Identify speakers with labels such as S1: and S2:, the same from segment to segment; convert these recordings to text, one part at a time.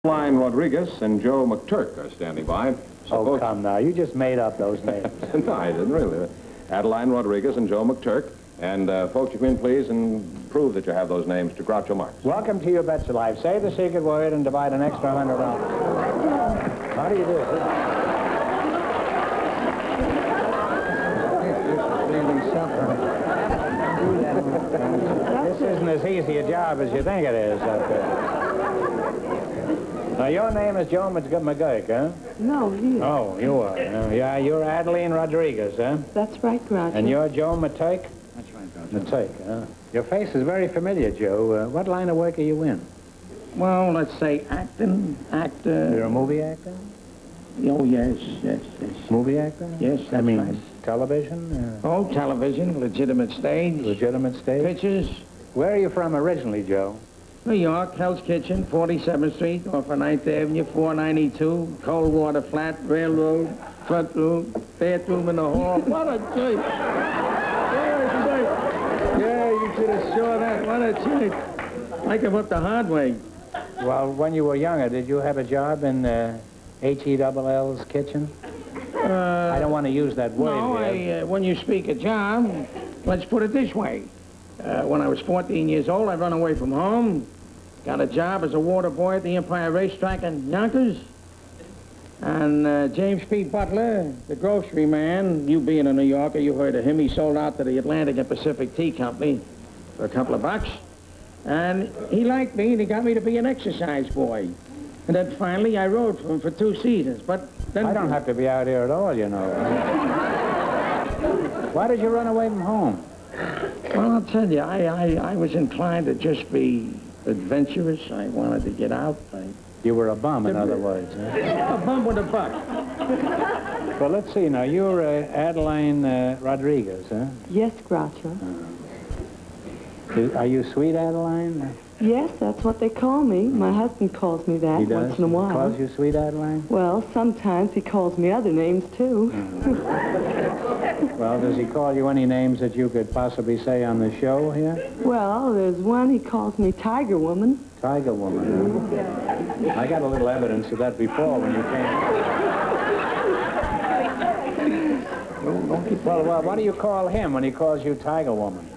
S1: Adeline Rodriguez and Joe McTurk are standing by.
S2: Oh, come now. You just made up those names.
S1: No, I didn't really. Adeline Rodriguez and Joe McTurk. And, folks, you come in, please, and prove that you have those names to Groucho Marx.
S2: Welcome to Your Bets Your Life. Say the secret word and divide an extra $100. How do you do it? This isn't as easy a job as you think it is. Now, your name is Joe McGurk, huh?
S3: No, you.
S2: Oh, you are. Yeah, you're Adeline Rodriguez, huh?
S3: That's right, Groucho.
S2: And you're Joe McTurk?
S4: That's right, Groucho.
S2: McTurk, huh? Your face is very familiar, Joe. What line of work are you in?
S4: Well, let's say actor.
S2: You're a movie actor?
S4: Oh, yes.
S2: Movie actor?
S4: Yes, that's right.
S2: Television?
S4: Oh, television, legitimate stage.
S2: Legitimate stage?
S4: Pictures.
S2: Where are you from originally, Joe?
S4: New York, Hell's Kitchen, 47th Street, off of 9th Avenue, 492, Coldwater Flat, Railroad, front room, bathroom in the hall. What a choice. Yeah, you should have saw that. What a choice. I come up the hard way.
S2: Well, when you were younger, did you have a job in H-E-double-L's kitchen? I don't want to use that word.
S4: No, when you speak a job, let's put it this way. When I was 14 years old, I run away from home, got a job as a water boy at the Empire Racetrack in Yonkers. And James P. Butler, the grocery man, you being a New Yorker, you heard of him. He sold out to the Atlantic and Pacific Tea Company for a couple of bucks. And he liked me, and he got me to be an exercise boy. And then finally, I rode for him for 2 seasons. But then
S2: I don't have to be out here at all, you know. Why did you run away from home?
S4: Well, I'll tell you, I was inclined to just be adventurous. I wanted to get out.
S2: You were a bum, in other words. Huh?
S4: A bum with a buck.
S2: Well, let's see now. You're Adeline Rodriguez, huh?
S3: Yes, Groucho.
S2: Are you Sweet Adeline?
S3: Yes, that's what they call me. My husband calls me that
S2: He does?
S3: once in a while.
S2: He calls you Sweet Adeline?
S3: Well, sometimes he calls me other names, too.
S2: Well, does he call you any names that you could possibly say on the show here?
S3: Well, there's one he calls me Tiger Woman.
S2: Tiger Woman, huh? I got a little evidence of that before when you came. Well, what do you call him when he calls you Tiger Woman?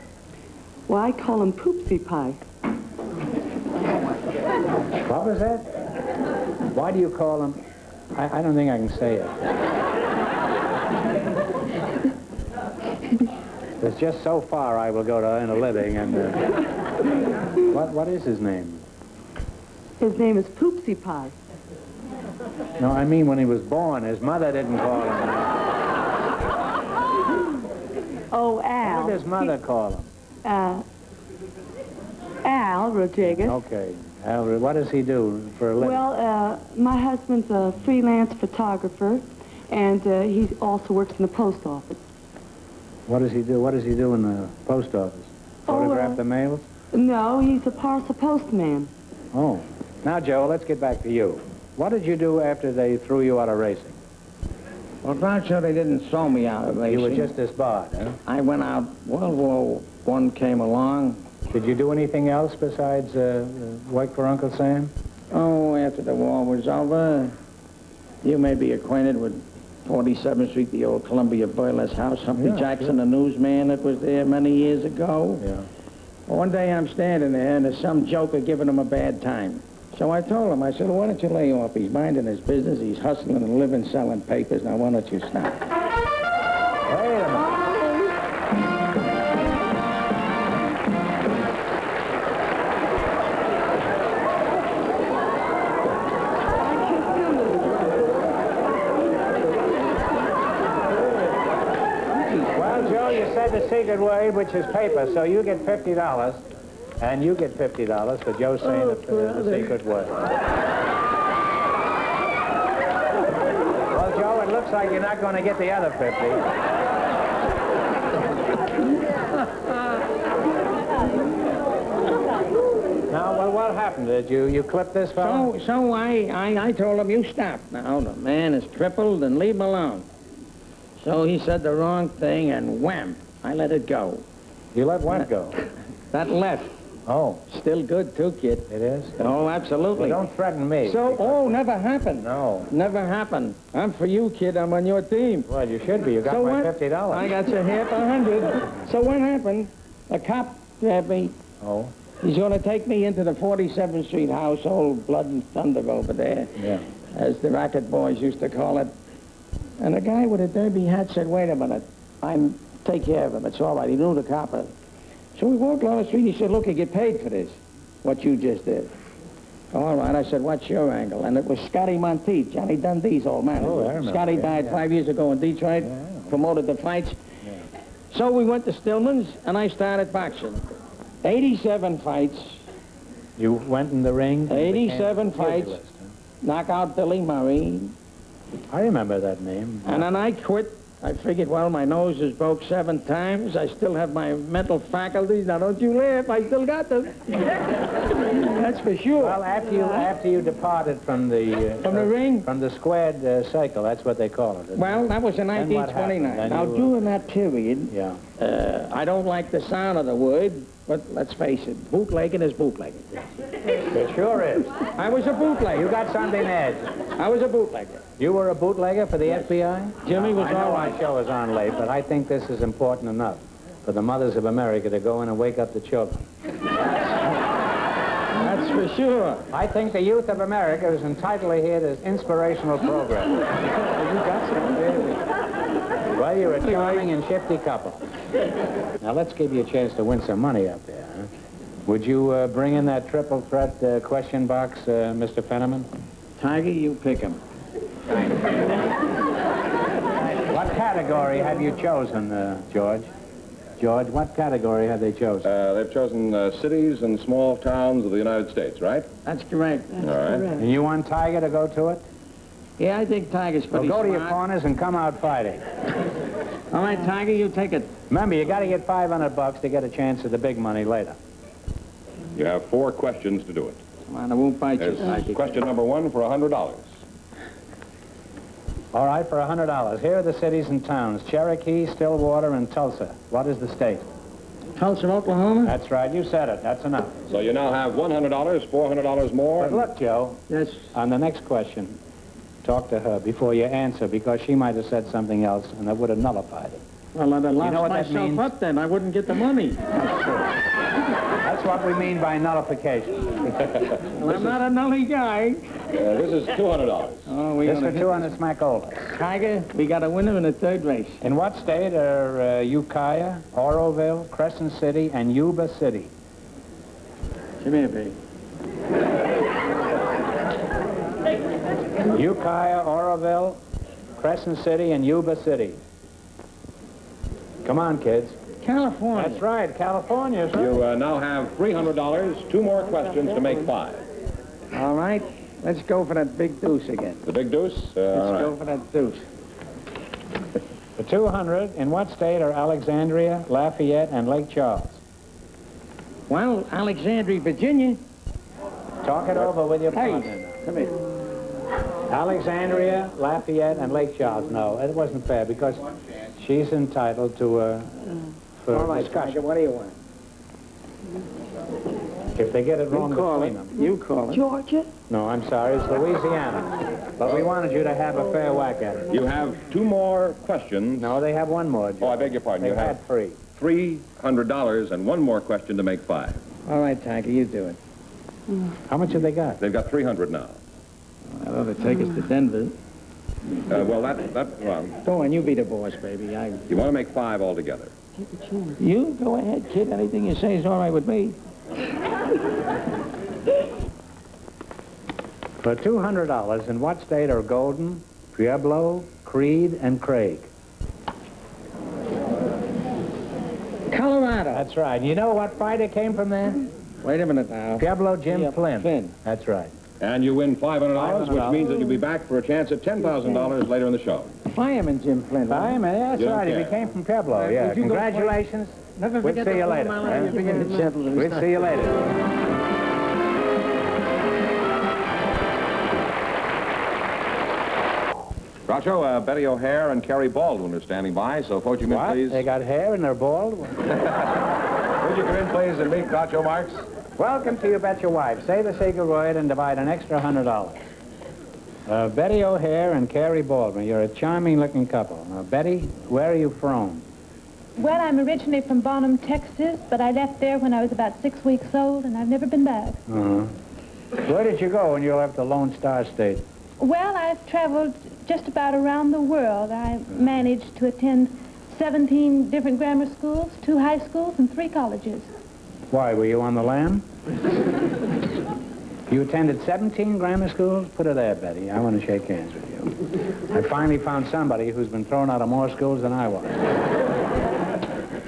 S3: Well, I call him Poopsie Pie.
S2: What was that? Why do you call him? I don't think I can say it. There's just so far I will go to earn a living, and what is his name?
S3: His name is Poopsie Pie.
S2: No, I mean when he was born, his mother didn't call him.
S3: Oh, Al.
S2: What did his mother call him?
S3: Al Rodriguez.
S2: Okay. Al, what does he do for a living?
S3: Well, my husband's a freelance photographer, and he also works in the post office.
S2: What does he do? What does he do in the post office? Photograph the mails?
S3: No, he's a parcel postman.
S2: Oh. Now, Joe, let's get back to you. What did you do after they threw you out of racing?
S4: Well, Groucho, they didn't throw me out of racing.
S2: You were just disbarred, huh?
S4: I went out, World War I came along.
S2: Did you do anything else besides work for Uncle Sam?
S4: Oh, after the war was over, you may be acquainted with 47th Street, the old Columbia Boilers house. Humphrey Jackson, the newsman that was there many years ago.
S2: Yeah.
S4: Well, one day I'm standing there, and there's some joker giving him a bad time. So I told him, I said, well, why don't you lay off? He's minding his business. He's hustling and living, selling papers. Now, why don't you stop?
S2: Wait a minute. Well, Joe, you said the secret word, which is paper, so you get $50. And you get $50 for Joe saying the secret word. Well, Joe, it looks like you're not going to get the other 50. Now, well, what happened? Did you clip this fellow?
S4: So I told him, you stop. Now, the man is crippled and leave him alone. So he said the wrong thing, and wham, I let it go.
S2: You let what go?
S4: That left.
S2: Oh,
S4: Still good, too, kid.
S2: it is?
S4: Oh, absolutely.
S2: Well, don't threaten me.
S4: So, oh, never happened.
S2: No.
S4: Never happened. I'm for you, kid. I'm on your team.
S2: Well, you should be. You got
S4: So
S2: my
S4: what?
S2: $50.
S4: I got your half 100. So what happened? A cop grabbed me.
S2: Oh,
S4: He's going to take me into the 47th Street house, old Blood and Thunder over there,
S2: yeah.
S4: as the racket boys used to call it. And a guy with a derby hat said, wait a minute, I'm take care of him. It's all right. He knew the copper. So we walked along the street. He said, look, you get paid for this, what you just did. All right. I said, what's your angle? And it was Scotty Monteith, Johnny Dundee's old manager.
S2: Oh, I remember.
S4: Scotty
S2: Yeah,
S4: died
S2: yeah.
S4: 5 years ago in Detroit, promoted the fights.
S2: Yeah.
S4: So we went to Stillman's, and I started boxing. 87 fights,
S2: You went in the ring? and
S4: 87
S2: became a
S4: fights.
S2: pugilist,
S4: knock out Billy Murray,
S2: huh? I remember that name.
S4: and then I quit. I figured, well, my nose is broke 7 times. I still have my mental faculties. Now, don't you laugh. I still got them. That's for sure.
S2: Well, after you departed from the...
S4: From the ring?
S2: From the squared circle, that's what they call it.
S4: Well, that was in
S2: Then what happened?
S4: 1929.
S2: Then
S4: Now,
S2: you,
S4: during that period,
S2: Yeah.
S4: I don't like the sound of the word, but let's face it, bootlegging is bootlegging.
S2: It sure is.
S4: I was a bootlegger.
S2: You got something edge.
S4: I was a bootlegger.
S2: You were a bootlegger for the FBI?
S4: Jimmy was
S2: I know
S4: all
S2: our
S4: right.
S2: show is on late, but I think this is important enough for the mothers of America to go in and wake up the children.
S4: That's for sure.
S2: I think the youth of America is entitled to hear this inspirational program.
S4: You got some, baby.
S2: Well, you're a charming and shifty couple. Now, let's give you a chance to win some money up there, huh? Would you bring in that triple threat question box, Mr. Fenneman?
S4: Tiger, you pick him.
S2: What category have you chosen, George? George, what category have they chosen?
S1: They've chosen cities and small towns of the United States, right?
S4: That's correct.
S1: All right.
S2: And you want Tiger to go to it?
S4: Yeah, I think Tiger's
S2: Well,
S4: pretty
S2: go to your
S4: smart.
S2: corners and come out fighting.
S4: All right, Tiger, you take it.
S2: Remember, you got to get $500 to get a chance at the big money later.
S1: You have 4 questions to do it.
S4: Come on, I won't bite you,
S1: There's
S4: Tiger.
S1: question number 1 for $100.
S2: All right, for $100. Here are the cities and towns: Cherokee, Stillwater, and Tulsa. What is the state?
S4: Tulsa, Oklahoma?
S2: That's right. You said it. That's enough.
S1: So you now have $100, $400 more.
S2: But look, Joe,
S4: Yes.
S2: on the next question, talk to her before you answer, because she might have said something else, and that would have nullified it.
S4: Well, I'd have locked
S2: know what that
S4: myself
S2: means?
S4: up then. I wouldn't get the money.
S2: That's what we mean by nullification.
S4: Well, I'm not a nully guy.
S1: This is $200.
S4: Oh, we
S2: This
S4: gotta
S2: for
S4: hit
S2: 200 Smackola.
S4: Tiger, we got a winner in the 3rd race.
S2: In what state are Ukiah, Oroville, Crescent City, and Yuba City?
S4: Come here, baby.
S2: Ukiah, Oroville, Crescent City, and Yuba City. Come on, kids.
S4: California.
S2: That's right, California.
S1: You now have $300, 2 more questions to make 5.
S4: All right. Let's go for that big deuce again.
S1: The big deuce? All
S4: Let's
S1: right.
S4: go for that deuce.
S2: For 200, in what state are Alexandria, Lafayette, and Lake Charles?
S4: Well, Alexandria, Virginia.
S2: Talk it over with your partner.
S4: Hey, come here.
S2: Alexandria, Lafayette, and Lake Charles. No, it wasn't fair, because she's entitled to for
S4: All right,
S2: discussion.
S4: Tiger, what do you want?
S2: If they get it wrong
S4: You call
S2: between
S4: it.
S2: them.
S4: You call it.
S3: Georgia?
S2: No, I'm sorry, it's Louisiana. But we wanted you to have a fair whack at it.
S1: You have 2 more questions.
S2: No, they have one more,
S1: Oh,
S2: Joe.
S1: I beg your pardon.
S2: They
S1: You
S2: had
S1: have
S2: 3.
S1: $300 and 1 more question to make 5.
S4: All right, Tiger, you do it.
S2: How much have they got?
S1: They've got 300 now.
S4: That ought to take us to Denver.
S1: Well,
S4: Go on, you be the boss, baby.
S1: you want to make 5 altogether.
S4: You go ahead, kid. Anything you say is all right with me.
S2: For $200, in what state are Golden, Pueblo, Creed, and Craig?
S4: Colorado.
S2: That's right. You know what fighter came from there?
S4: Wait a minute now.
S2: Pueblo Jim
S4: Yeah,
S2: Flynn.
S4: Flynn.
S2: That's right.
S1: And you win $500, which
S2: $500.
S1: means that you'll be back for a chance at $10,000 later in the show.
S4: Fireman Jim Flynn.
S2: Fireman, that's
S1: You don't
S2: right.
S1: care.
S2: He came from Pueblo, yeah.
S4: would you go
S2: Congratulations.
S4: Never
S2: We'll
S4: forget
S2: see
S4: the
S2: you
S4: 4
S2: later.
S4: mile
S2: huh?
S4: you forget the gentleman.
S2: We'll see you later.
S1: Groucho, Betty O'Hare and Carrie Baldwin are standing by, so won't you come in,
S2: What?
S1: please?
S2: They got hair and they're bald?
S1: Would you come in, please, and meet Groucho Marx?
S2: Welcome to You Bet Your Wife. Say the secret word and divide an extra $100. Betty O'Hare and Carrie Baldwin. You're a charming-looking couple. Now, Betty, where are you from?
S5: Well, I'm originally from Bonham, Texas, but I left there when I was about 6 weeks old, and I've never been back.
S2: Uh-huh. Where did you go when you left the Lone Star State?
S5: Well, I've traveled just about around the world. I managed to attend 17 different grammar schools, 2 high schools, and 3 colleges.
S2: Why, were you on the lam? You attended 17 grammar schools? Put her there, Betty. I want to shake hands with you. I finally found somebody who's been thrown out of more schools than I was.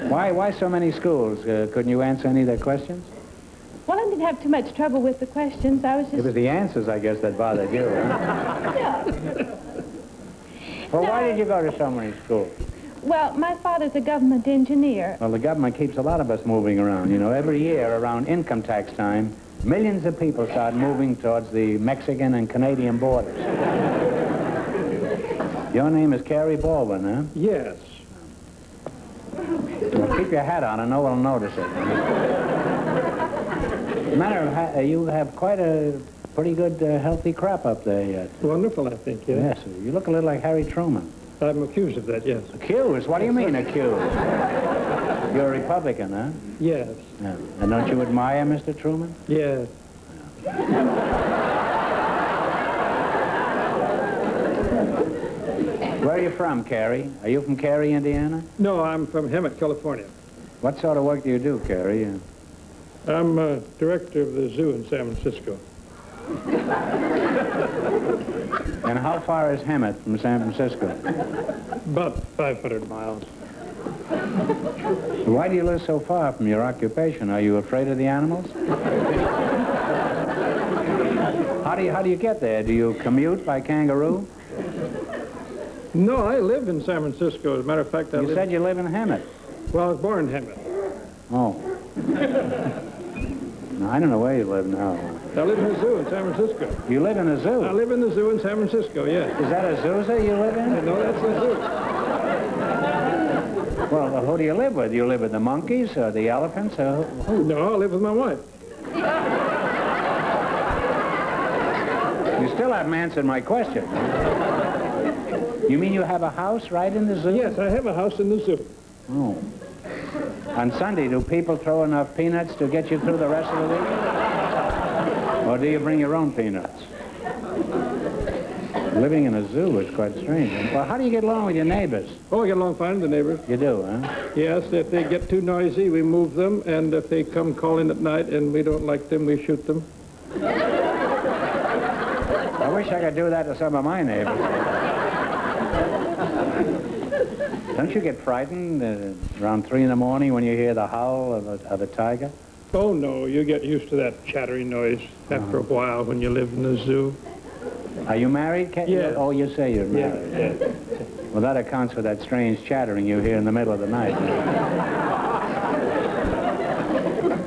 S2: Why so many schools? Couldn't you answer any of their questions?
S5: Well, I didn't have too much trouble with the questions. I was just...
S2: It was the answers, I guess, that bothered you, huh?
S5: No.
S2: Well,
S5: No.
S2: why did you go to so many schools?
S5: Well, my father's a government engineer.
S2: Well, the government keeps a lot of us moving around. You know, every year around income tax time, millions of people start moving towards the Mexican and Canadian borders. Your name is Carrie Baldwin, huh?
S4: Yes.
S2: Well, keep your hat on and no one will notice it. Matter of fact, you have quite a pretty good, healthy crop up there yet.
S4: Wonderful, I think, yes.
S2: Yes, you look a little like Harry Truman.
S4: I'm accused of that, yes.
S2: Accused? What do you mean, accused? You're a Republican, huh?
S4: Yes.
S2: Yeah. And don't you admire Mr. Truman?
S4: Yes.
S2: Where are you from, Carrie? Are you from Cary, Indiana?
S4: No, I'm from Hemet, California.
S2: What sort of work do you do, Carrie?
S4: I'm director of the zoo in San Francisco.
S2: And how far is Hemet from San Francisco?
S4: About 500 miles.
S2: Why do you live so far from your occupation? Are you afraid of the animals? How do you get there? Do you commute by kangaroo?
S4: No, I live in San Francisco. As a matter of fact,
S2: You said you live in Hemet.
S4: Well, I was born in Hemet.
S2: Oh. No, I don't know where you live now.
S4: I live in the zoo in San Francisco.
S2: You live in a zoo?
S4: I live in the zoo in San Francisco, yes.
S2: Is that a Zuza you live in?
S4: No, that's the zoo.
S2: Well, who do you live with? Do you live with the monkeys or the elephants? Or who?
S4: No, I live with my wife.
S2: You still haven't answered my question. You mean you have a house right in the zoo?
S4: Yes, I have a house in the zoo.
S2: Oh. On Sunday, do people throw enough peanuts to get you through the rest of the week? Or do you bring your own peanuts? Living in a zoo is quite strange. Well, how do you get along with your neighbors?
S4: Oh, I get along fine with the neighbors.
S2: You do, huh?
S4: Yes, if they get too noisy, we move them, and if they come calling at night and we don't like them, we shoot them.
S2: I wish I could do that to some of my neighbors. Don't you get frightened around 3 in the morning when you hear the howl of a tiger?
S4: Oh, no, you get used to that chattering noise after a while when you live in the zoo.
S2: Are you married, Ken?
S4: Yeah.
S2: Oh, you say you're married.
S4: Yeah.
S2: Well, that accounts for that strange chattering you hear in the middle of the night.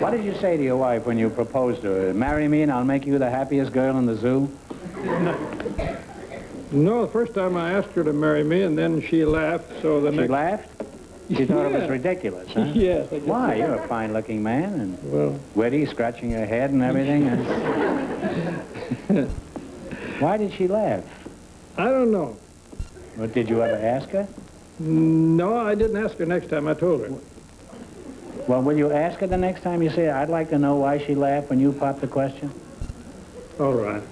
S2: What did you say to your wife when you proposed to her? Marry me and I'll make you the happiest girl in the zoo?
S4: No, the first time I asked her to marry me, and then she laughed, so the
S2: She
S4: next...
S2: laughed? She thought it was
S4: Yeah.
S2: ridiculous, huh?
S4: Yes. I guess.
S2: Why? You're a fine-looking man and
S4: Well,
S2: witty, scratching her head and everything. Why did she laugh?
S4: I don't know.
S2: Well, did you ever ask her?
S4: No, I didn't ask her next time. I told her.
S2: Well, will you ask her the next time you see her? I'd like to know why she laughed when you popped the question.
S4: All right.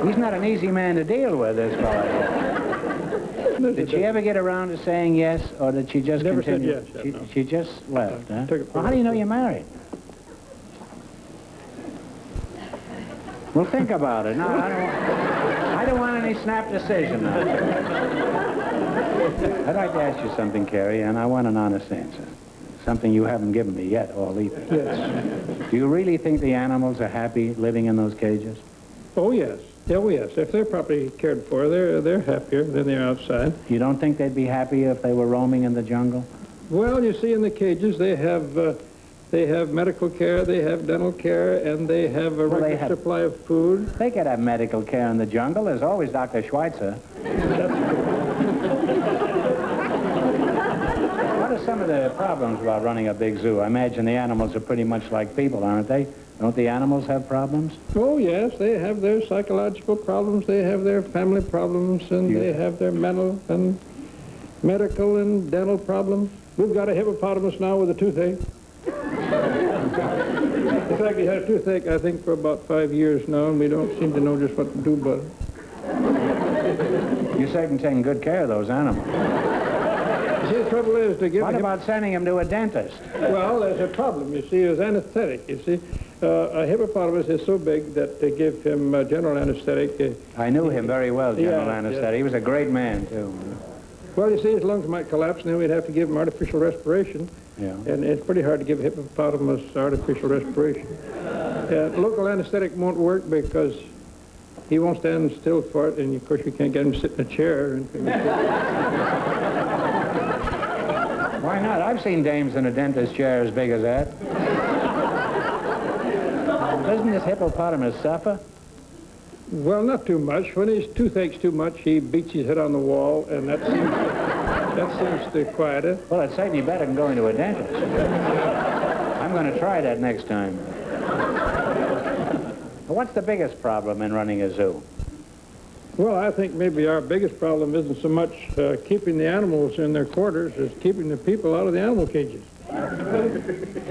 S2: He's not an easy man to deal with, this fellow. Did she ever get around to saying yes, or did she just
S4: Never said
S2: continue?
S4: yes yet,
S2: She,
S4: no.
S2: she just left, huh?
S4: Took it for
S2: Well, how do you know you're married? Well, think about it. No, I don't want any snap decision now. I'd like to ask you something, Carrie, and I want an honest answer. Something you haven't given me yet, or either.
S4: Yes.
S2: Do you really think the animals are happy living in those cages?
S4: Oh, yes. Oh, yes. If they're properly cared for, they're happier than they're outside.
S2: You don't think they'd be happier if they were roaming in the jungle?
S4: Well, you see, in the cages, they have medical care, they have dental care, and they have a regular supply of food.
S2: They could have medical care in the jungle. There's always Dr. Schweitzer. What are some some of the problems about running a big zoo? I imagine the animals are pretty much like people, aren't they? Don't the animals have problems?
S6: Oh, yes, they have their psychological problems, they have their family problems, and they have their mental and medical and dental problems. We've got a hippopotamus now with a toothache. In fact, he had a toothache, I think, for about 5 years now, and we don't seem to know just what to do about it.
S2: You're certainly taking good care of those animals.
S6: You see, the trouble is to give
S2: What about sending him to a dentist?
S6: Well, there's a problem, you see, there's anesthetic, you see. A hippopotamus is so big that to give him general anesthetic...
S2: I knew him very well, General
S6: Yeah,
S2: Anesthetic.
S6: yeah.
S2: He was a great man, too.
S6: Well, you see, his lungs might collapse, and then we'd have to give him artificial respiration.
S2: Yeah.
S6: And it's pretty hard to give a hippopotamus artificial respiration. Local anesthetic won't work because he won't stand still for it, and of course you can't get him to sit in a chair.
S2: Why not? I've seen dames in a dentist chair as big as that. Doesn't this hippopotamus suffer?
S6: Well, not too much. When his toothache's too much, he beats his head on the wall, and that seems to quiet it.
S2: Well, it's certainly better than going to a dentist. I'm going to try that next time. What's the biggest problem in running a zoo?
S6: Well, I think maybe our biggest problem isn't so much keeping the animals in their quarters as keeping the people out of the animal cages.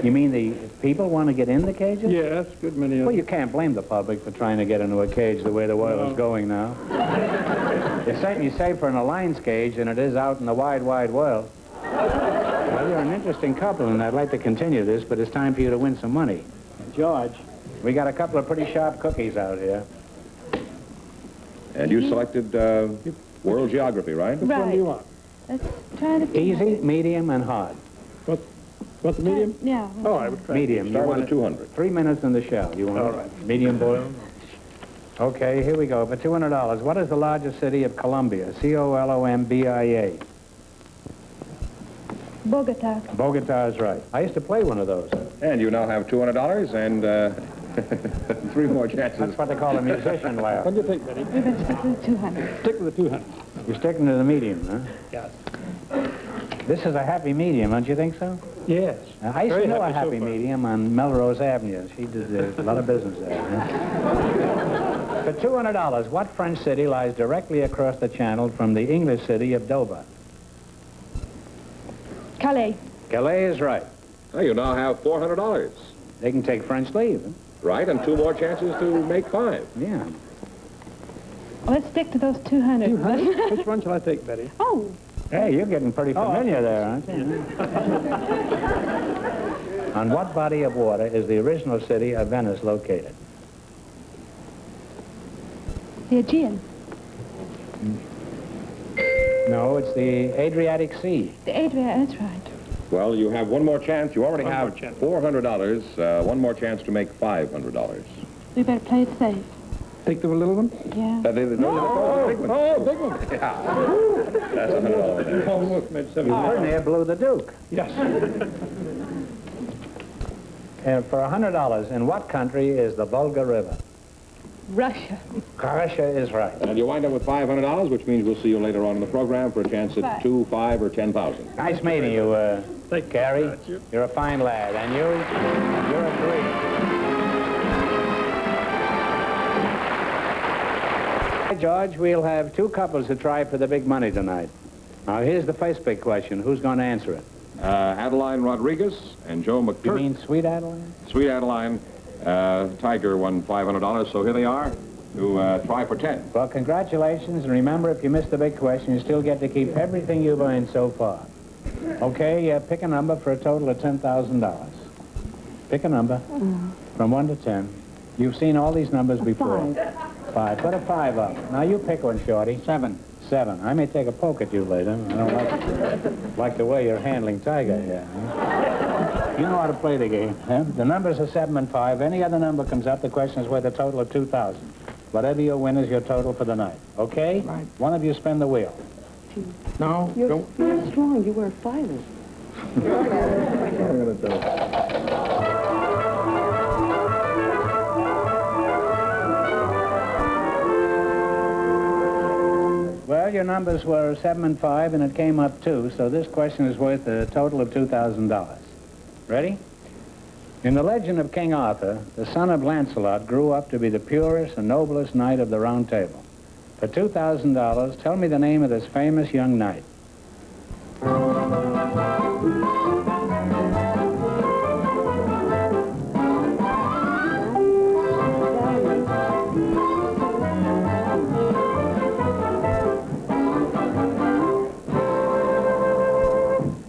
S2: You mean the people want to get in the cages?
S6: Yes, good many of
S2: Well,
S6: them.
S2: you can't blame the public for trying to get into a cage the way the world is going now. It's certainly safer in a lion's cage than it is out in the wide, wide world. Well, you're an interesting couple, and I'd like to continue this, but it's time for you to win some money. George, we got a couple of pretty sharp cookies out here.
S1: And you selected world geography, right?
S6: Which one do you want?
S5: Let's try the...
S2: Easy, medium, and hard.
S6: What's the medium?
S5: Yeah.
S6: Oh, I would try.
S2: Medium.
S1: Start
S2: You
S1: with
S2: want
S1: a 200.
S2: 3 minutes in the shell. You want
S6: All
S2: it
S6: right.
S2: medium boiled? Okay, here we go. For $200, what is the largest city of Colombia? Colombia.
S5: Bogota.
S2: Bogota is right. I used to play one of those.
S1: And you now have $200 and 3 more chances.
S2: That's what they call a musician laugh.
S6: What do you think, Betty?
S5: We're going to stick with the 200.
S6: Stick with the 200.
S2: You're sticking to the medium, huh?
S6: Yes.
S2: This is a happy medium, don't you think so?
S6: Yes.
S2: I used
S6: Very
S2: to know a
S6: happy so
S2: happy
S6: far.
S2: medium on Melrose Avenue. She did a lot of business there. Huh? For $200, what French city lies directly across the channel from the English city of Dover?
S5: Calais.
S2: Calais is right.
S1: Well, you now have $400,
S2: They can take French leave. Huh?
S1: right? And 2 more chances to make 5.
S2: Yeah.
S5: Let's stick to those 200.
S6: 200? Which one shall I take, Betty?
S5: Oh,
S2: Hey, you're getting pretty familiar there, aren't you? On what body of water is the original city of Venice located?
S5: the Aegean.
S2: No, it's the Adriatic Sea.
S5: The Adria, that's right.
S1: Well, you have 1 more chance. You already
S6: One
S1: have
S6: more chance.
S1: $400. 1 more chance to make $500.
S5: We better play it safe.
S6: Take the little one?
S5: Yeah.
S1: No, big one.
S6: Oh, big one.
S1: Yeah. That's $100 there.
S6: Almost made
S2: You
S6: 70.
S2: near blew the Duke.
S6: Yes.
S2: And for $100, in what country is the Volga River?
S5: Russia.
S2: Russia is right.
S1: And you wind up with $500, which means we'll see you later on in the program for a chance at
S5: Right.
S1: 2, 5, or 10,000.
S2: Nice meeting you,
S6: Thank you.
S2: Gary.
S6: That's you.
S2: You're a fine lad. And you're a great. George, we'll have 2 couples to try for the big money tonight. Now, here's the first big question. Who's going to answer it?
S1: Adeline Rodriguez and Joe
S2: You
S1: McTurk.
S2: mean Sweet Adeline?
S1: Sweet Adeline. Tiger won $500, so here they are to try for 10.
S2: Well, congratulations, and remember, if you miss the big question, you still get to keep everything you've earned so far. Okay, pick a number for a total of $10,000. Pick a number from 1 to 10. You've seen all these numbers before. 5. Put a 5 up. Now you pick one, Shorty. 7. 7. I may take a poke at you later. I don't like the way you're handling Tiger here. Huh? You know how to play the game. Huh? The numbers are 7 and 5. Any other number comes up, the question is worth a total of 2,000. Whatever you win is your total for the night. Okay?
S6: Right.
S2: One of you spin the wheel.
S6: No,
S3: You're
S6: don't.
S3: very strong. You wear fibers.
S2: Well, Well, your numbers were 7 and 5, and it came up 2, so this question is worth a total of $2,000. Ready? In the legend of King Arthur, the son of Lancelot grew up to be the purest and noblest knight of the Round Table. For $2,000, tell me the name of this famous young knight.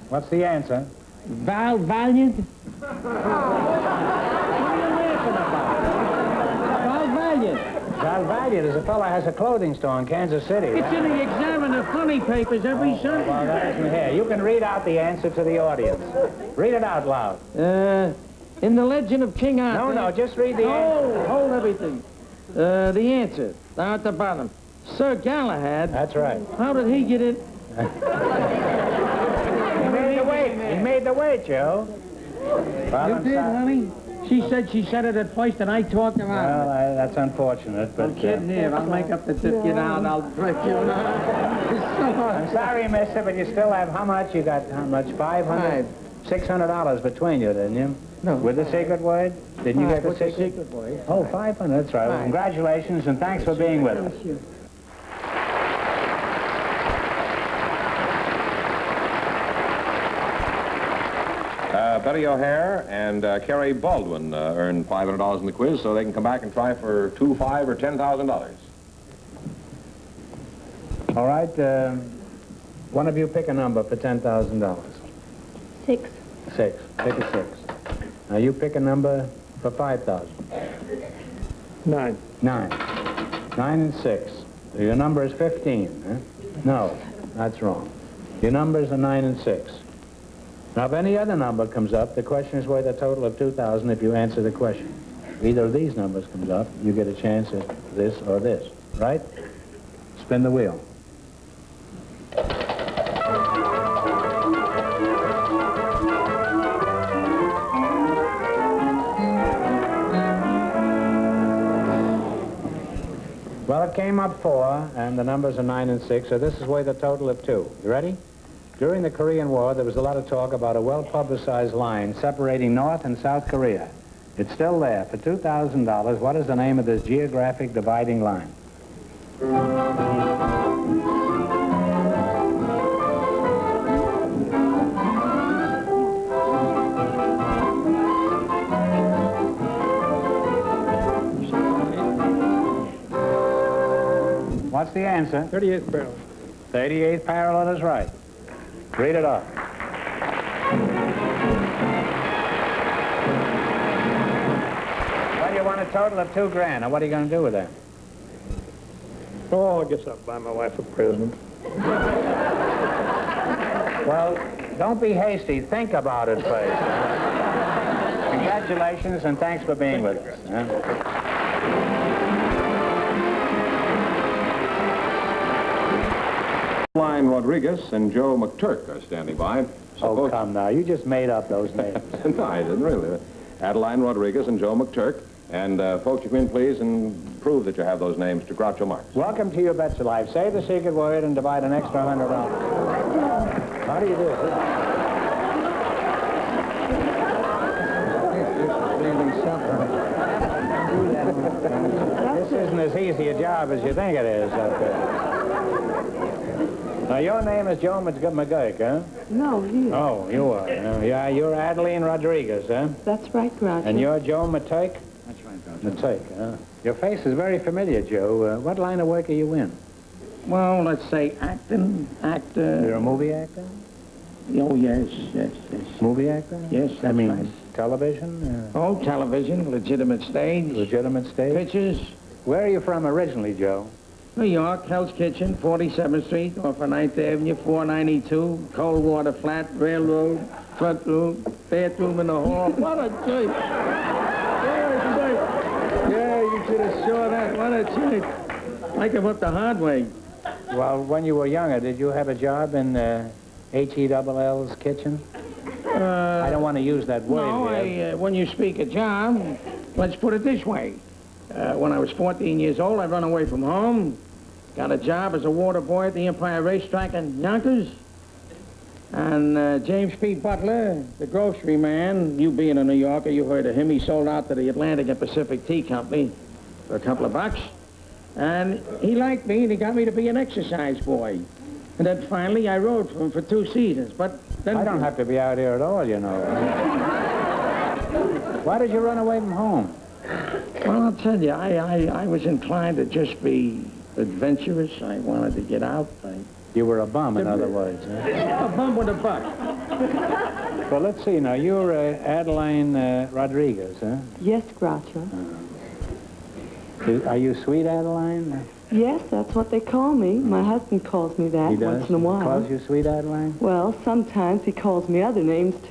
S2: What's the answer?
S4: Valiant? What are you laughing about? Valiant.
S2: Val Valiant is a fellow who has a clothing store in Kansas City.
S4: It's in the Examiner funny papers every Sunday.
S2: Well, that isn't here. You can read out the answer to the audience. Read it out loud.
S4: In the legend of King Arthur...
S2: No, just read the answer.
S4: Hold everything. The answer, down at the bottom. Sir Galahad.
S2: That's right.
S4: How did he get in?
S2: He made the weight, Joe. Well,
S4: You did, honey? She said it at first, and I talked her out.
S2: Well, that's unfortunate, but...
S4: I'm kidding here. I'll make up the tip, you know, and I'll break you.
S2: I'm sorry, mister, but you still have how much? You got how much? 500? $600 between you, didn't you?
S4: No.
S2: With the secret word? Didn't you get the
S4: What's the
S2: secret?
S4: secret word?
S2: Oh, 500, that's right. Well, congratulations, and thanks for being with us.
S1: Betty O'Hare and Carrie Baldwin earned $500 in the quiz, so they can come back and try for $2,000, $5,000, or $10,000.
S2: All right, one of you pick a number for $10,000.
S5: 6.
S2: 6. Pick a 6. Now you pick a number for 5,000.
S6: 9.
S2: 9. 9 and 6. So your number is 15, huh? No, that's wrong. Your numbers are 9 and 6. Now, if any other number comes up, the question is worth a total of 2,000 if you answer the question. If either of these numbers comes up, you get a chance at this or this, right? Spin the wheel. Well, it came up 4, and the numbers are 9 and 6, so this is worth a total of 2. You ready? During the Korean War, there was a lot of talk about a well-publicized line separating North and South Korea. It's still there. For $2,000, what is the name of this geographic dividing line? What's the answer?
S6: 38th barrel.
S2: 38th parallel is right. Read it off. Well, you want a total of $2,000. Now, what are you going to do with that?
S6: Oh, I guess I'll buy my wife a present.
S2: Well, don't be hasty. Think about it first. Congratulations, and thanks for being with us.
S1: Adeline Rodriguez and Joe McTurk are standing by.
S2: Oh, come now. You just made up those names.
S1: No, I didn't really. Adeline Rodriguez and Joe McTurk. And folks, you come in, please, and prove that you have those names to Groucho Marx.
S2: Welcome to You Bet Your Life. Say the secret word and divide an extra $100. How do you do it? This isn't as easy a job as you think it is up there. Now, your name is Joe McGurk, huh?
S3: No, you.
S2: Oh, you are. Yeah, you're Adeline Rodriguez, huh?
S3: That's right, Groucho.
S2: And you're Joe Matake?
S4: That's right, Groucho.
S2: Matake, huh? Your face is very familiar, Joe. What line of work are you in?
S4: Well, let's say acting, actor.
S2: You're a movie actor?
S4: Oh, yes.
S2: Movie actor?
S4: Yes, that's
S2: I mean,
S4: right.
S2: television?
S4: Oh, television, legitimate stage.
S2: Legitimate stage?
S4: Pictures.
S2: Where are you from originally, Joe?
S4: New York, Hell's Kitchen, 47th Street, off of 9th Avenue, 492, Coldwater Flat, Railroad, front room, bathroom in the hall. What a choice! Yeah, you should have saw that. What a choice. I came up the hard way.
S2: Well, when you were younger, did you have a job in H-E-double-L's kitchen? I don't want to use that word
S4: No,
S2: here.
S4: when you speak a job, let's put it this way. When I was 14 years old, I run away from home, Got a job as a water boy at the Empire Racetrack in Yonkers. And James P. Butler, the grocery man, you being a New Yorker, you heard of him. He sold out to the Atlantic and Pacific Tea Company for a couple of bucks. And he liked me, and he got me to be an exercise boy. And then finally, I rode for him for 2 seasons. But then
S2: I don't have to be out here at all, you know. Why did you run away from home?
S4: Well, I'll tell you, I was inclined to just be adventurous. I wanted to get out.
S2: You were a bum, in other words. Huh?
S4: A bum with a buck.
S2: Well, let's see now. You're Adeline Rodriguez, huh?
S3: Yes, Groucho.
S2: Are you Sweet Adeline?
S3: Yes, that's what they call me. My husband calls me that
S2: He does?
S3: once in a while.
S2: Calls you Sweet Adeline?
S3: Well, sometimes he calls me other names, too.